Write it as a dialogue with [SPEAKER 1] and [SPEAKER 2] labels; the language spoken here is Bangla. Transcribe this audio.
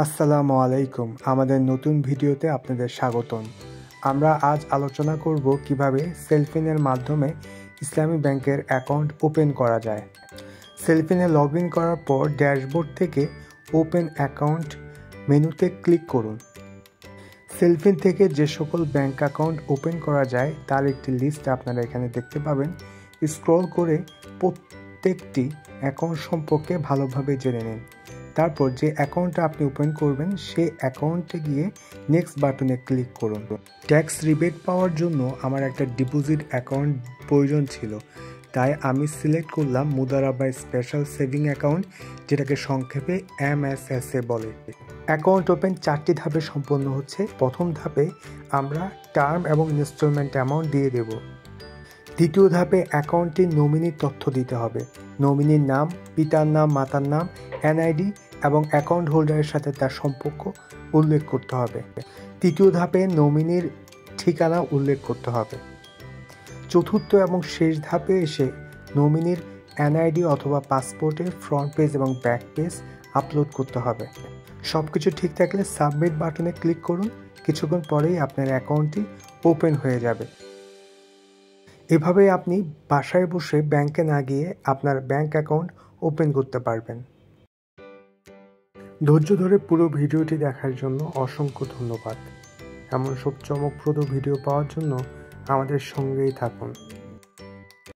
[SPEAKER 1] আসসালামু আলাইকুম। আমাদের নতুন ভিডিওতে আপনাদের স্বাগতম। আমরা আজ আলোচনা করব কিভাবে সেলফিনের মাধ্যমে ইসলামী ব্যাংকের অ্যাকাউন্ট ওপেন করা যায়। সেলফিনে লগ ইন করার পর ড্যাশবোর্ড থেকে ওপেন অ্যাকাউন্ট মেনুতে ক্লিক করুন। সেলফিন থেকে যে সকল ব্যাংক অ্যাকাউন্ট ওপেন করা যায় তার একটি লিস্ট আপনারা এখানে দেখতে পাবেন। স্ক্রল করে প্রত্যেকটি অ্যাকাউন্ট সম্পর্কে ভালোভাবে জেনে নিন। তারপর যে অ্যাকাউন্টটা আপনি ওপেন করবেন সেই অ্যাকাউন্টে গিয়ে নেক্সট বাটনে ক্লিক করুন। ট্যাক্স রিবেট পাওয়ার জন্য আমার একটা ডিপোজিট অ্যাকাউন্ট প্রয়োজন ছিল, তাই আমি সিলেক্ট করলাম মুদারাবা স্পেশাল সেভিং অ্যাকাউন্ট, যেটাকে সংক্ষেপে MSSA বলে। অ্যাকাউন্ট ওপেন 4টি ধাপে সম্পন্ন হচ্ছে। প্রথম ধাপে আমরা টার্ম এবং ইনস্টলমেন্ট অ্যামাউন্ট দিয়ে দেব। দ্বিতীয় ধাপে অ্যাকাউন্টটির নমিনির তথ্য দিতে হবে। নমিনির নাম, পিতার নাম, মাতার নাম, NID এবং অ্যাকাউন্ট হোল্ডারের সাথে তার সম্পর্ক উল্লেখ করতে হবে। তৃতীয় ধাপে নমিনির ঠিকানা উল্লেখ করতে হবে। চতুর্থ এবং শেষ ধাপে এসে নমিনির NID অথবা পাসপোর্টের ফ্রন্ট পেজ এবং ব্যাক পেজ আপলোড করতে হবে। সব কিছু ঠিক থাকলে সাবমিট বাটনে ক্লিক করুন। কিছুক্ষণ পরেই আপনার অ্যাকাউন্টটি ওপেন হয়ে যাবে। এভাবেই আপনি বাসায় বসে ব্যাংকে না গিয়ে আপনার ব্যাংক অ্যাকাউন্ট ওপেন করতে পারবেন। ধৈর্য ধরে পুরো ভিডিওটি দেখার জন্য অসংখ্য ধন্যবাদ। এমন সব চমকপ্রদ ভিডিও পাওয়ার জন্য আমাদের সঙ্গেই থাকুন।